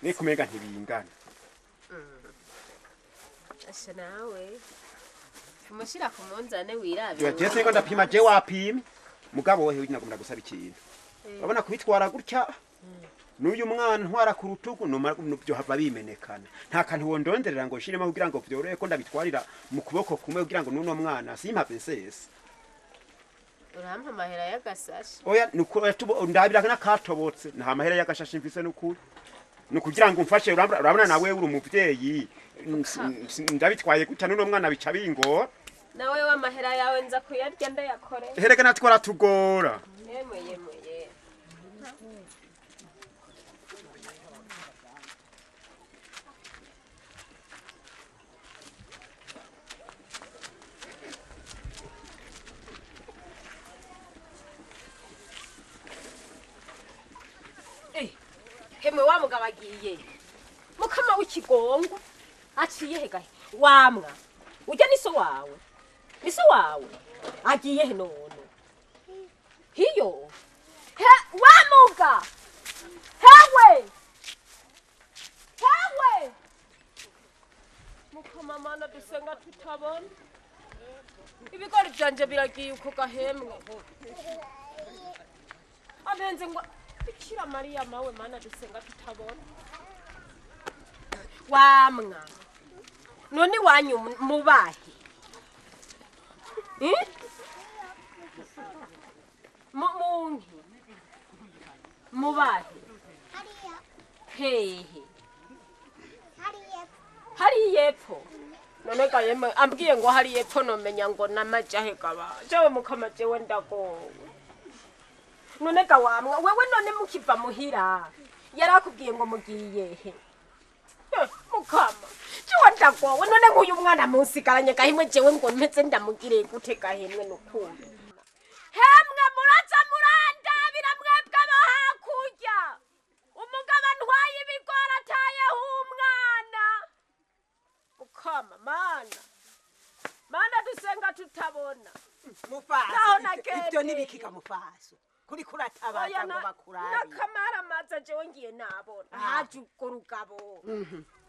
ni kumega ntibingana asha nawe umushira ku munzane wirabe je siko ndapima je wapima mugabo wewe nagomba gusaba ikintu babona kubitwara gutya n'uyu mwana ntwara ku rutugu byo hava bimenekana nta kantu wondonderera ngo shiremo kugira ngo vyorohe ko ndabitwarira mu kuboko kumwe kugira ngo nuno mwana simpave nsese urampa amahera y'agasashi oya nuko ndabira kana katobotse nta mahera y'agashashi mfise n'ukuri nukugira ngo umfashe urabona nawe uri umuvyeyi ndabitwaye gutya nuno mwana bica bingora nawe w'amahera yawe nza kuyarya ndayakore hereka natwara tugora yemwe hemwe wa mugabo agiye mukama w'ikigongo aciye hegahe wamwa ujya niso wawe agiye he none hiyo wamuga hewe mukama mana dusenga tutabona ibigori byanje biragiye uko gahemwe abenze ngo Bikira Maria mawe mana dusenga tutabona wamwa none wanyu mubahe mungi mubahe hehe hari yepfo none ga yeme ambwiye ngo hari yepfo nomenya ngo namajahe gaba jewe mukama jewe ndagowe none ga wamwa wewe none mukiva muhira yarakubwiye ngo mugiye he mukama jewe ndagowe none nguyu mwana musigaranye gahimwe jewe ngo mpeze ndamugire gute gahimwe nukuri hemwe muraza murandabira mwebwe abahakurya umugabo ntwaye ibigora atayeho umwana mukama mana dusenga tutabona Mufasa ibyo nibikika mufaso kuri kuratabaza ngo bakurabi nakamara maza jewe ngiye nabona haje uko rugabo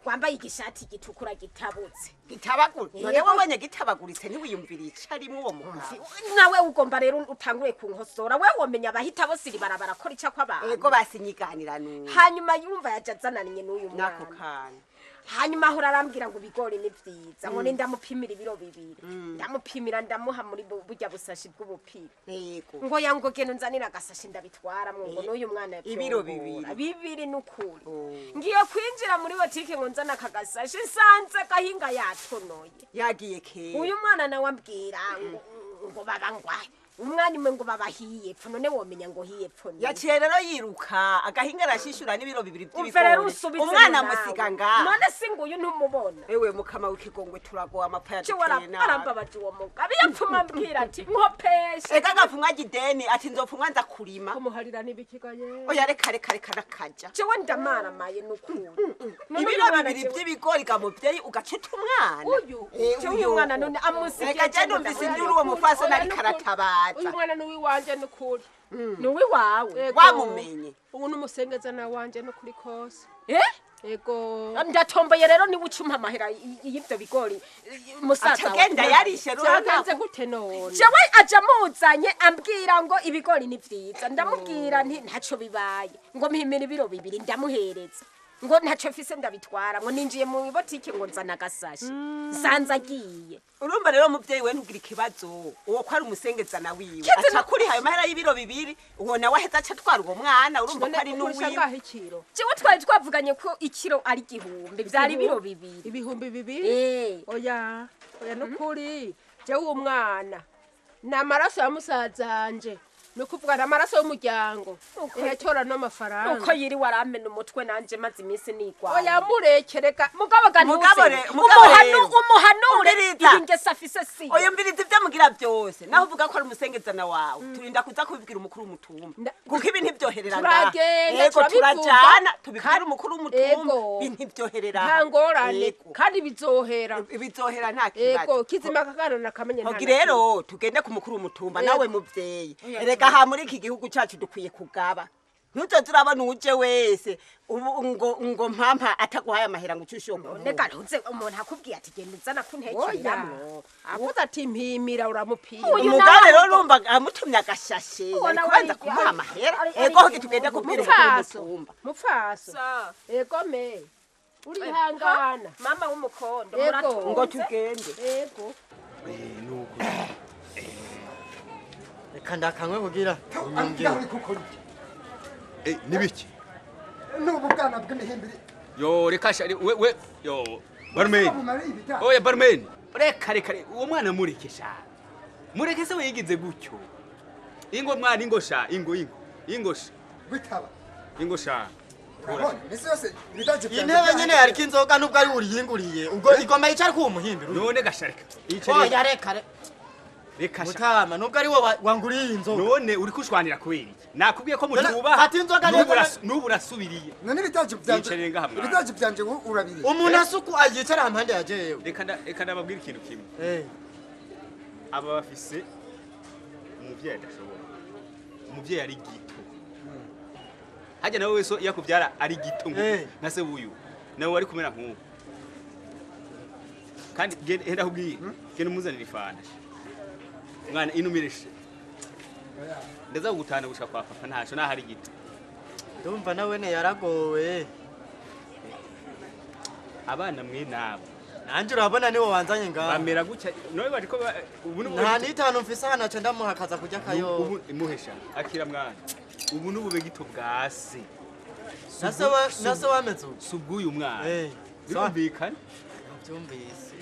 kwambaye igishati gitukura gitabutse gitabagura none wowe gitabaguritse ni wiyumvira icarimwe uwo mugabo nawe ugomba rero utangure kunkosora wewe womenya bahita bosiri barabara kora ica kw'abantu ego basinyiganira n'uyu hanyuma yumva yajazananye n'uyu mwana nako kana hanyuma aho arambwira ngo bigori ni vyiza ngo ndamupimira ibiro bibiri ndamupimira ndamuha muri burya busashi bw'ubupira yego ngo yango geno nzanira gasashi ndabitwara ngo n'uyu mwana ibiro bibiri n'ukuri ngiye kwinjira muri botike ngo nzana kagasashi sanze gahinga yatonoye yagiye ke uyu mwana nawe ambwira ngo baba ngwaye umwana imwe ngo babahiye pfo none womenya ngo hiye pfo yaciye rero yiruka agahinga arashishura n'ibiro bibiri by'ibigori umwana musiga nga none singuyu ntumubona ewe mukama w'ikigongwe turagowa amapaya dutena arambabaje uwo mugabo yapfuma mbwira ati nkopeshe ega gafumwa gideni ati nzopfumwa nza kurima kumuharira nibikiganye oya reka nakaja jewe ndamara maye n'ukuri ibiro bibiri by'ibigori gamuvyeyi ugacita umwana uyu uyu mwana none amusige ega je numvise induru uwo mufasa nari karatabara uyu mwana nuwi wanje n'ukuri nuwi wawe wamumenye ubu numusengeza na wanje n'ukuri kose ego ndatomboye rero ni ucumpa amahera y'ivyo bigori musaza agenda yarishe ruhanze gute none jewe aja muzanye ambwira ngo ibigori ni vyiza ndamubwira nti ntaco bibaye ngo mpimira ibiro bibiri ndamuhereza ngo ntaco mfise ndabitwara ngo ninjiye mu botike ngo nzana gasashi sanza agiye urumva rero muvyeyi we ntugira ikibazo uwo ko ari umusengeza na wiwe aca kuri hayo mahera y'ibiro bibiri uwo nawe aheza aca twara uwo mwana urumva ko ari n'uwiwe jewe twari twavuganye ko ikiro ari igihumbi vyari ibiro bibiri ibihumbi bibiri oya n'ukuri jewe uwo mwana n'amaraso ya musazanje nukuvuga n'amaraso y'umuryango ehetora n'amafaranga uko yiri waramena umutwe nanje maze iminsi nigwa oya murekereka mugabo ganuse umuhanure ingesa afise si oya mbiriza ivyo mugira byose naho uvuga ko ari umusengezana wawe turinda kuza kubibwira umukuru w'umutumba kuko ibintu ivyoherera turagenda turajana tubibwira umukuru w'umutumba ibintu ivyoherera nta ngorane kandi bizohera nta kibazo kizima kakana nakamenye nta rero tugende ku mukuru w'umutumba nawe muvyeyi erega ha muri iki gihugu cyacu dukwiye kugaba ntuzoze urabona uje wese ubu ngo mpampa ataguhaye amahera ngo ucushiyo none garuze umuntu akubwiye ati genda uzana kuntekereramwo avuze ati mpimira uramupira Uyu umugabo nawe- rero urumva amutumye agashashe Ubona ari kubanza we- kumuha amahera ari- ego ari- hogi tugenda kubwira mupfaso umutumba mupfaso Sa. ego me urihangana mama w'umukondo Ego. muratunze. ngo tugende ego nuko reka ndakanywe kugira ambwira kuko nibiki n'ubu bwana bw'imihimbiri yo reka shari we yo barumeni bumara ibita oya barumeni reka uwo mwana mureke sha mureke se wigize gutyo ingo mwana ingo sha bitaba sha urabona ese yose bidaje intebe nyene yariko inzoga nubwo ari uriyinguriye ubwo igoma yicara ku muhimbiro none gashareka oya reka reka sha mutama nubwo ari wo wanguriye iyi nzoga none uri kushwanira kubera iki nakubwiye ko mutuba fata inzoga neza nubu urasubiriye none bidaje byanje Yicarire ngaha mwana. bidaje byanje urabiri umuntu asuku ayicara hampande ya jewe reka ndababwira ikintu kimwe aba bafise umuvyeyi adashobora umuvyeyi ari gito hajya nawe wese yakubyara ari gito nka se wuyu nawe wari kumera nk'uwo kandi henda kubwira genda umuzanira ifana mwana inumireshe ndaza kugutana gushaka kwa papa ntaco naho ari gito ndumva nawe ne yaragowe abana mwe nabo nanje urabona niwo wanzanye ngaho bamera gutya nawe bari ko ubu nta n'itanu mfise hano aca ndamuhakaza kurya kayo ubu imuhesha akira mwana ubu n'ubube gito bwase nase wameze ubu subwuyu mwana Eh, birumvikana byumvise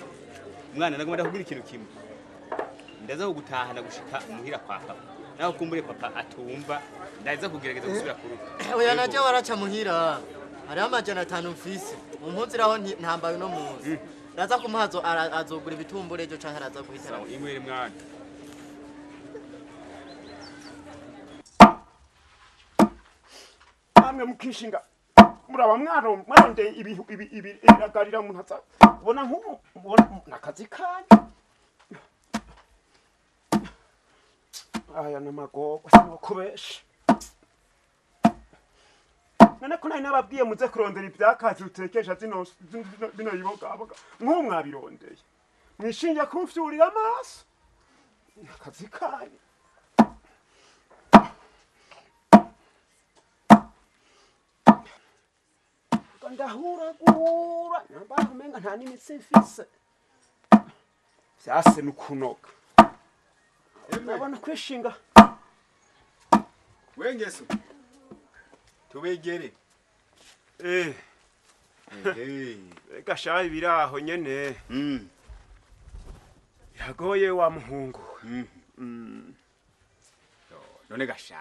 mwana nagomba ndakubwira ikintu kimwe ndaza kugutahana gushika muhira kwa papa naho kumbure papa atumva ndaza kugerageza gusubira ku rugo oya naje waraca muhira hariho amajana 5 mfise umpuziraho ntambaye uno munsi ndaza kumuhazo azogura ibitumbure ejo canke araza guhitana sawa inywere mwana namwe mukishinga muraba mwarondeye ibiragarira umuntu aza ubona nk'ubu nakazi kanyu aya n'amagorwa sinokubesha none ko nari nababwiye muze kurondera ivyakazi utekesha bino bibogaboga nk'ubu mwabirondeye mwishingiye kumfyurira amaso nakazi kanyu ndahuragura nambaye umenga nta n'imitsi mfise vyase nukunoga nabona kwishinga wengeso tubegere ega shayi biraho nyene biragoye wa muhungu none gasha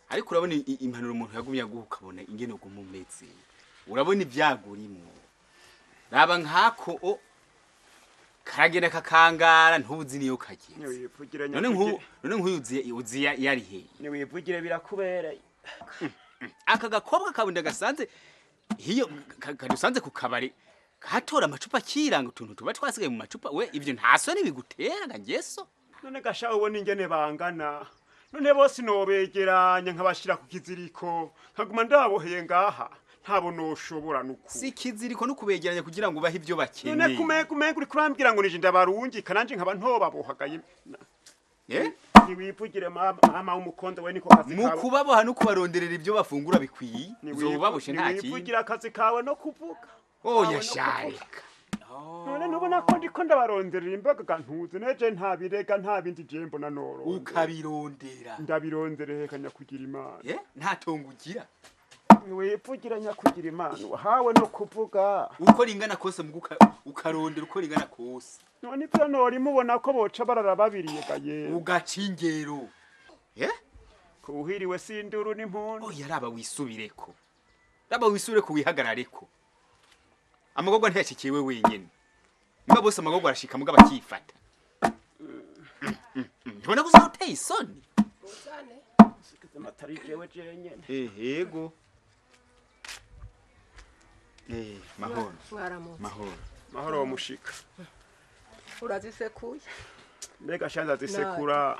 ariko urabona impanuro umuntu yagumye aguha ukabona ingene uguma umeze urabona ibyago urimwo raba nkako karagenda kakangara ntuzi niyo kagiye none nk'uyuziya yari hehe niwivugire birakubereye aka gakobwa kabunda gasanze hiyo kadusanze ku kabari katora amacupa akiranga utuntu tuba twasigaye mu macupa we ibyo nta soni bigutera ngeso none gasha ubona ingene bangana none bose nobegeranya nkabashira ku kiziriko nkaguma ndaboheye ngaha ntabo noshobora nuko si kiziriko no kubegeranya kugira ngo ubahe ibyo bakeneye none kumega uri kurambwira ngo nije ndabarungika nanje nkaba ntobabohagaye niwivugire mama w'umukondo we niko kazi mu kubaboha no kubaronderera ibyo bafungura bikwiye uzobaboshe nta kintu niwivugire akazi kawe no kuvuga oya sharika none nubona ko ndiko ndabaronderera imbaga ntuze neje nta birega nta bindi jembo na noro ukabirondera ndabirondereye kanya kugira imana nta tongo ugira niwivugira nyakugira imana wahawe no kuvuga uko ringana kose muguka ukarondera uko ringana kose none ivyo nori mubona ko boca barara babiriye gaye ugaca ingero kuhiriwe sinduru n'impundu oya raba wisubireko wihagarareko amagorwa ntiyashikiwe wenyene mba bose amagorwa arashika muga bakifata ntubona ko uzoteye isoni amatari jewe jenyene yego mahoro mahoro mushika urazisekuye mbega shanza zisekura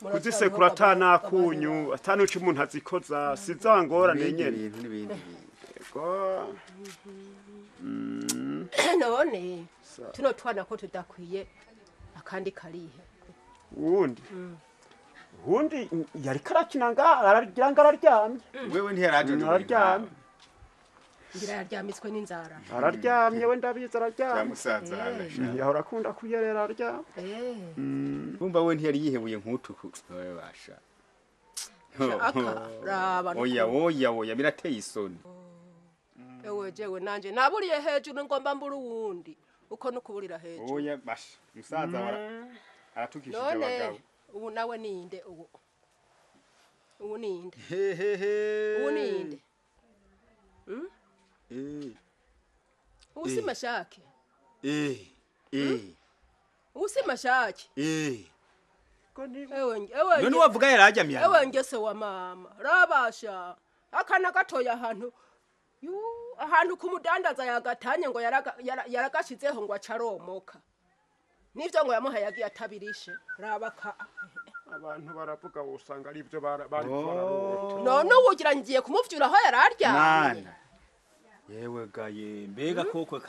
kuzisekura atanakunyu atanuca umuntu azikoza sizangorane nyene n'ibindi Go. none tuno twana ko tudakwiye akandi karihe uwundi yari karakina nga aragira ngo araryamye wewe ntiyaraje araryamye ngira yaryamitswe n'inzara araryamye we ndabizi ya araryamye musaza agasha yahora akunda kuyerera aryamye bumva we ntiyari yihebuye nk'utuku wewe basha raba oya birateye isoni ewe jewe nanje naburiye hejuru ngomba mbura uwundi uko nukuburira hejuru oya basha musaza aratukishije none abagabo ubu nawe ninde ubu ninde hehehe ubu ninde ubu si mashake ubu si mashake none wavuga yarajyamye ewe ngese wa mama rabasha akana gatoya ahantu kumudandaza yagatanye ngo yaragashizeho ngo acaromoka nivyo ngo yamuhaye agiye atabirishe rabaka abantu baravuga usanga ari byo bari bararota none ubugira ngiye kumuvyura aho yararyamye yewe gaye mbega koko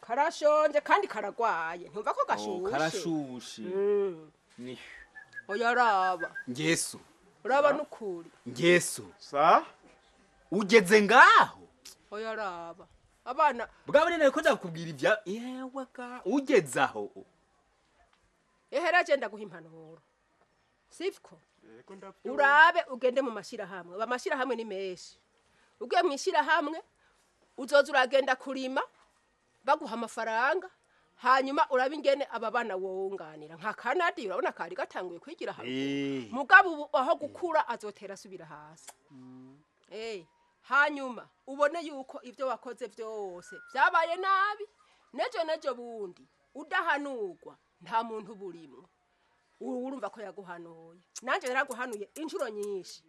karashonje kandi karagwaye ntumva ko gashushe karashushe ni oya raba ngeso raba nukuri ngeso sa ugeze ngaho oya raba abana bwabone nako ndakubwira ivya yewe ga ugeze aho ehera je ndaguha impanuro sivko urabe ugende mu mashirahamwe bamashirahamwe ni menshi ugiye mwishirahamwe uzoza uragenda kurima baguha amafaranga hanyuma urabe ingene aba bana wonganira nka Kanadi urabona kari gatanguye kwigira hamwe mugabo aho gukura azotera subira hasi hanyuma ubone yuko ivyo wakoze vyose vyabaye nabi nejo bundi udahanurwa nta muntu burimwe urumva ko yaguhanuye nanje naraguhanuye inshuro nyinshi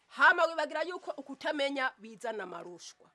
hama wibagira yuko ukutamenya bizana marushwa